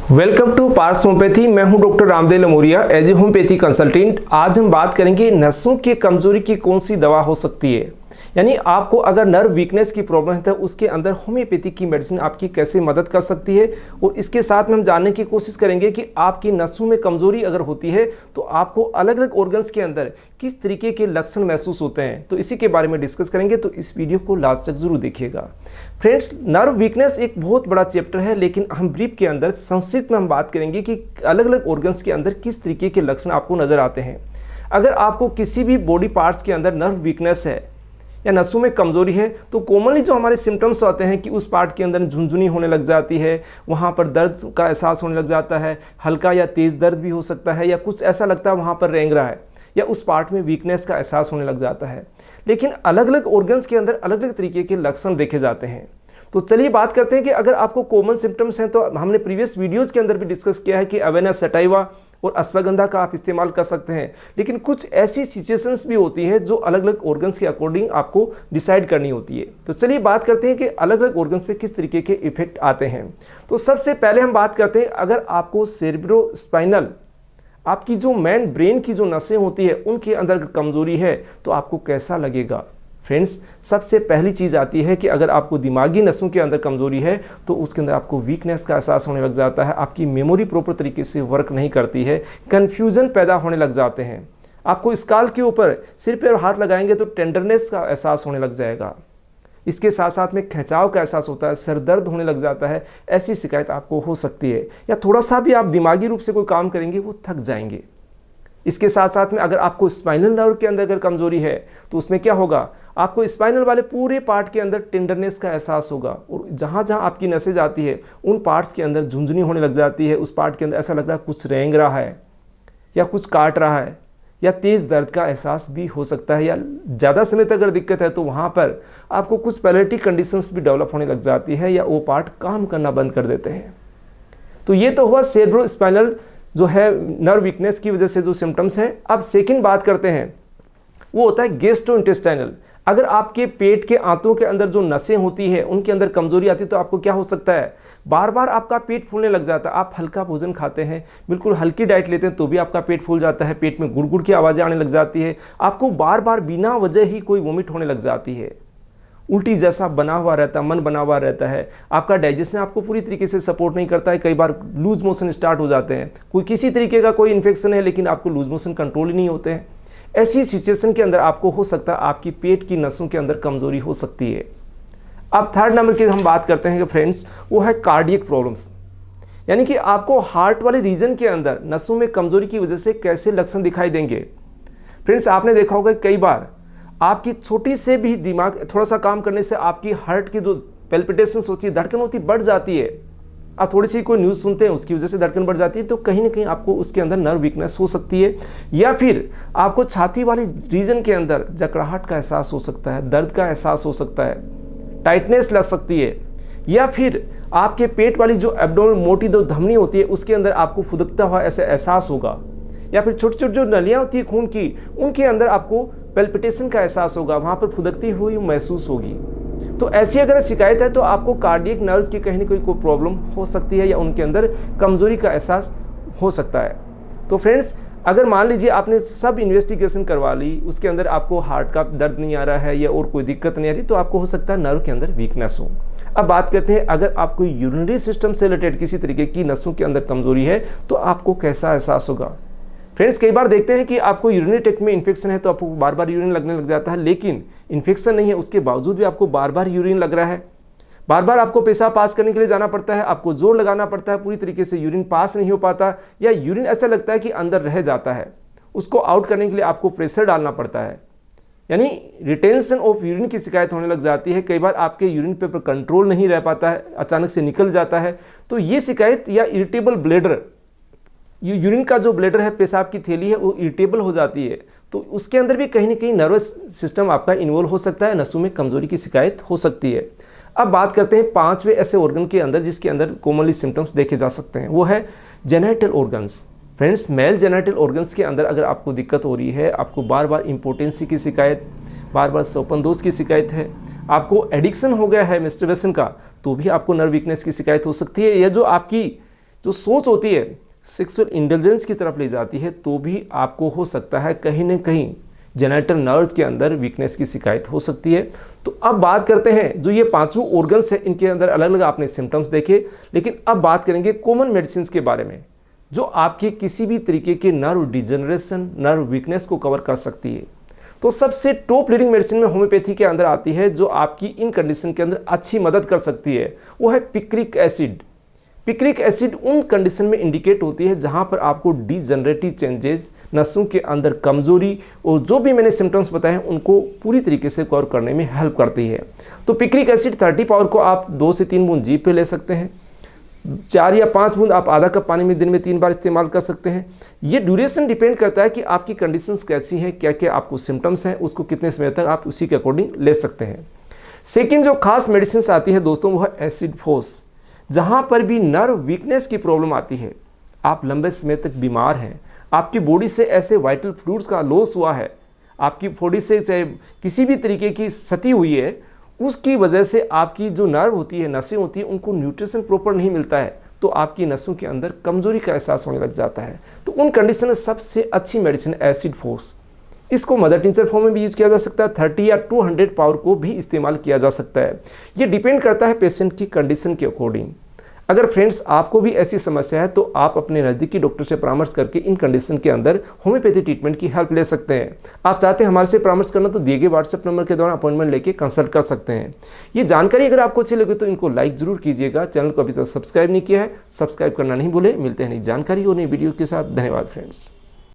Welcome to parse homeopathy. मैं हूं doctor Ramdev Lamoria as a homeopathy consultant. आज हम बात करेंगे नसों की कमजोरी की कौन सी दवा हो सकती है, यानी आपको अगर नर्व वीकनेस की प्रॉब्लम है तो उसके अंदर होम्योपैथी की मेडिसिन आपकी कैसे मदद कर सकती है। और इसके साथ में हम जानने की कोशिश करेंगे कि आपकी नसों में कमजोरी अगर होती है तो आपको अलग अलग ऑर्गन्स के अंदर किस तरीके के लक्षण महसूस होते हैं, तो इसी के बारे में डिस्कस करेंगे। तो इस वीडियो को लास्ट तक जरूर देखिएगा। फ्रेंड्स, नर्व वीकनेस एक बहुत बड़ा चैप्टर है, लेकिन हम ब्रीफ के अंदर संक्षिप्त में हम बात करेंगे कि अलग अलग ऑर्गन्स के अंदर किस तरीके के लक्षण आपको नजर आते हैं। अगर आपको किसी भी बॉडी पार्ट्स के अंदर नर्व वीकनेस है या नसों में कमजोरी है तो कॉमनली जो हमारे सिम्टम्स आते हैं कि उस पार्ट के अंदर झुनझुनी होने लग जाती है, वहाँ पर दर्द का एहसास होने लग जाता है, हल्का या तेज़ दर्द भी हो सकता है, या कुछ ऐसा लगता है वहाँ पर रेंग रहा है, या उस पार्ट में वीकनेस का एहसास होने लग जाता है। लेकिन अलग अलग ऑर्गन्स के अंदर अलग अलग तरीके के लक्षण देखे जाते हैं। तो चलिए बात करते हैं कि अगर आपको कॉमन सिम्टम्स हैं तो हमने प्रीवियस वीडियोज़ के अंदर भी डिस्कस किया है कि अवेना सटाइवा और अश्वगंधा का आप इस्तेमाल कर सकते हैं। लेकिन कुछ ऐसी सिचुएशंस भी होती है जो अलग अलग ऑर्गन्स के अकॉर्डिंग आपको डिसाइड करनी होती है। तो चलिए बात करते हैं कि अलग अलग ऑर्गन्स पे किस तरीके के इफेक्ट आते हैं। तो सबसे पहले हम बात करते हैं, अगर आपको सेरेब्रोस्पाइनल, आपकी जो मेन ब्रेन की जो नसें होती है उनके अंदर कमजोरी है तो आपको कैसा लगेगा। फ्रेंड्स, सबसे पहली चीज़ आती है कि अगर आपको दिमागी नसों के अंदर कमजोरी है तो उसके अंदर आपको वीकनेस का एहसास होने लग जाता है, आपकी मेमोरी प्रॉपर तरीके से वर्क नहीं करती है, कन्फ्यूजन पैदा होने लग जाते हैं। आपको स्काल के ऊपर सिर पर हाथ लगाएंगे तो टेंडरनेस का एहसास होने लग जाएगा। इसके साथ साथ में खिंचाव का एहसास होता है, सर दर्द होने लग जाता है। ऐसी शिकायत आपको हो सकती है, या थोड़ा सा भी आप दिमागी रूप से कोई काम करेंगे वो थक जाएंगे। इसके साथ साथ में अगर आपको स्पाइनल नर्व के अंदर अगर कमजोरी है तो उसमें क्या होगा, आपको स्पाइनल वाले पूरे पार्ट के अंदर टेंडरनेस का एहसास होगा, और जहाँ जहाँ आपकी नसें जाती है उन पार्ट्स के अंदर झुंझुनी होने लग जाती है। उस पार्ट के अंदर ऐसा लग रहा है कुछ रेंग रहा है या कुछ काट रहा है, या तेज़ दर्द का एहसास भी हो सकता है, या ज़्यादा समय तक अगर दिक्कत है तो वहाँ पर आपको कुछ पैलेटिक कंडीशंस भी डेवलप होने लग जाती है, या वो पार्ट काम करना बंद कर देते हैं। तो ये तो हुआ सेरेब्रोस्पाइनल जो है नर्व वीकनेस की वजह से जो सिम्टम्स हैं। अब सेकंड बात करते हैं, वो होता है गैस्ट्रोइंटेस्टाइनल। अगर आपके पेट के आंतों के अंदर जो नसें होती है उनके अंदर कमजोरी आती है तो आपको क्या हो सकता है, बार बार आपका पेट फूलने लग जाता है। आप हल्का भोजन खाते हैं, बिल्कुल हल्की डाइट लेते हैं तो भी आपका पेट फूल जाता है, पेट में गुड़गुड़ की आवाज़ें आने लग जाती है, आपको बार बार बिना वजह ही कोई वोमिट होने लग जाती है, उल्टी जैसा बना हुआ रहता है, मन बना हुआ रहता है, आपका डाइजेशन आपको पूरी तरीके से सपोर्ट नहीं करता है, कई बार लूज मोशन स्टार्ट हो जाते हैं, कोई किसी तरीके का कोई इन्फेक्शन है लेकिन आपको लूज मोशन कंट्रोल ही नहीं होते हैं। ऐसी सिचुएशन के अंदर आपको हो सकता है आपकी पेट की नसों के अंदर कमजोरी हो सकती है। अब थर्ड नंबर की हम बात करते हैं कि फ्रेंड्स, वो है कार्डियक प्रॉब्लम्स, यानी कि आपको हार्ट वाले रीजन के अंदर नसों में कमजोरी की वजह से कैसे लक्षण दिखाई देंगे। फ्रेंड्स, आपने देखा होगा कई बार आपकी छोटी से भी दिमाग थोड़ा सा काम करने से आपकी हार्ट की जो पैल्पिटेशंस होती है, धड़कन होती बढ़ जाती है। आप थोड़ी सी कोई न्यूज़ सुनते हैं उसकी वजह से धड़कन बढ़ जाती है, तो कहीं ना कहीं आपको उसके अंदर नर्व वीकनेस हो सकती है। या फिर आपको छाती वाले रीजन के अंदर जकड़ाहट का एहसास हो सकता है, दर्द का एहसास हो सकता है, टाइटनेस लग सकती है, या फिर आपके पेट वाली जो एब्डोमेन मोटी जो धमनी होती है उसके अंदर आपको फुदकता हुआ ऐसा एहसास होगा, या फिर छोटी छोटी जो नलियाँ होती है खून की उनके अंदर आपको पैल्पिटेशन का एहसास होगा, वहाँ पर फुदकती हुई महसूस होगी। तो ऐसी अगर शिकायत है तो आपको कार्डियक नर्व्स की कहीं ना कहीं कोई प्रॉब्लम हो सकती है, या उनके अंदर कमजोरी का एहसास हो सकता है। तो फ्रेंड्स, अगर मान लीजिए आपने सब इन्वेस्टिगेशन करवा ली, उसके अंदर आपको हार्ट का दर्द नहीं आ रहा है या और कोई दिक्कत नहीं आ रही, तो आपको हो सकता है नर्व के अंदर वीकनेस हो। अब बात करते हैं, अगर आपको यूरिनरी सिस्टम से रिलेटेड किसी तरीके की नसों के अंदर कमजोरी है तो आपको कैसा एहसास होगा। फ्रेंड्स, कई बार देखते हैं कि आपको यूरिनरी ट्रैक्ट में इन्फेक्शन है तो आपको बार बार यूरिन लगने लग जाता है, लेकिन इन्फेक्शन नहीं है उसके बावजूद भी आपको बार बार यूरिन लग रहा है, बार बार आपको पेशाब पास करने के लिए जाना पड़ता है, आपको जोर लगाना पड़ता है, पूरी तरीके से यूरिन पास नहीं हो पाता, या यूरिन ऐसा लगता है कि अंदर रह जाता है, उसको आउट करने के लिए आपको प्रेशर डालना पड़ता है, यानी रिटेंशन ऑफ यूरिन की शिकायत होने लग जाती है। कई बार आपके यूरिन पेपर कंट्रोल नहीं रह पाता है, अचानक से निकल जाता है। तो ये शिकायत, या इरिटेबल ब्लैडर, ये यूरिन का जो ब्लैडर है, पेशाब की थैली है, वो इरिटेबल हो जाती है, तो उसके अंदर भी कहीं ना कहीं नर्वस सिस्टम आपका इन्वॉल्व हो सकता है, नसों में कमजोरी की शिकायत हो सकती है। अब बात करते हैं पांचवें ऐसे ऑर्गन के अंदर जिसके अंदर कॉमनली सिम्टम्स देखे जा सकते हैं, वो है genital organs. Friends, mail genital organs के अंदर अगर आपको दिक्कत हो रही है, आपको बार बार इम्पोर्टेंसी की शिकायत, बार बार सोपनदोष की शिकायत है, आपको एडिक्शन हो गया है मेस्टरबेशन का, तो भी आपको नर्व वीकनेस की शिकायत हो सकती है। या जो आपकी जो सोच होती है सेक्सुअल इंटेलिजेंस की तरफ ले जाती है, तो भी आपको हो सकता है कहीं ना कहीं जेनिटल नर्व्स के अंदर वीकनेस की शिकायत हो सकती है। तो अब बात करते हैं जो ये पांचों ऑर्गन्स है, इनके अंदर अलग अलग आपने सिम्टम्स देखे, लेकिन अब बात करेंगे कॉमन मेडिसिन के बारे में जो आपके किसी भी तरीके के नर्व डिजनरेशन, नर्व वीकनेस को कवर कर सकती है। तो सबसे टॉप लीडिंग मेडिसिन में होम्योपैथी के अंदर आती है जो आपकी इन कंडीशन के अंदर अच्छी मदद कर सकती है, वो है पिक्रिक एसिड। पिक्रिक एसिड उन कंडीशन में इंडिकेट होती है जहां पर आपको डिजनरेटिव चेंजेस, नसों के अंदर कमजोरी और जो भी मैंने सिम्टम्स बताए हैं उनको पूरी तरीके से कवर करने में हेल्प करती है। तो पिक्रिक एसिड 30 पावर को आप 2 से 3 बूंद जीभ पे ले सकते हैं, 4 या 5 बूंद आप आधा कप पानी में दिन में 3 बार इस्तेमाल कर सकते हैं। ये ड्यूरेशन डिपेंड करता है कि आपकी कंडीशंस कैसी हैं, क्या क्या आपको सिम्टम्स हैं, उसको कितने समय तक आप उसी के अकॉर्डिंग ले सकते हैं। सेकेंड जो खास मेडिसिन आती है दोस्तों वो है एसिड फोस। जहाँ पर भी नर्व वीकनेस की प्रॉब्लम आती है, आप लंबे समय तक बीमार हैं, आपकी बॉडी से ऐसे वाइटल फ्लूइड्स का लॉस हुआ है, आपकी बॉडी से चाहे किसी भी तरीके की क्षति हुई है, उसकी वजह से आपकी जो नर्व होती है, नसें होती हैं, उनको न्यूट्रिशन प्रॉपर नहीं मिलता है, तो आपकी नसों के अंदर कमजोरी का एहसास होने लग जाता है। तो उन कंडीशन में सबसे अच्छी मेडिसिन एसिड फोस। इसको मदर टिंचर फॉर्म में भी यूज किया जा सकता है, 30 या 200 पावर को भी इस्तेमाल किया जा सकता है। ये डिपेंड करता है पेशेंट की कंडीशन के अकॉर्डिंग। अगर फ्रेंड्स आपको भी ऐसी समस्या है तो आप अपने नज़दीकी डॉक्टर से परामर्श करके इन कंडीशन के अंदर होम्योपैथी ट्रीटमेंट की हेल्प ले सकते हैं। आप चाहते हैं हमारे से परामर्श करना तो दिए गए व्हाट्सएप नंबर के द्वारा अपॉइंटमेंट लेके कंसल्ट कर सकते हैं। ये जानकारी अगर आपको अच्छी लगे तो इनको लाइक जरूर कीजिएगा। चैनल को अभी तक सब्सक्राइब नहीं किया है, सब्सक्राइब करना नहीं भूले। मिलते हैं नई जानकारी और नई वीडियो के साथ। धन्यवाद फ्रेंड्स।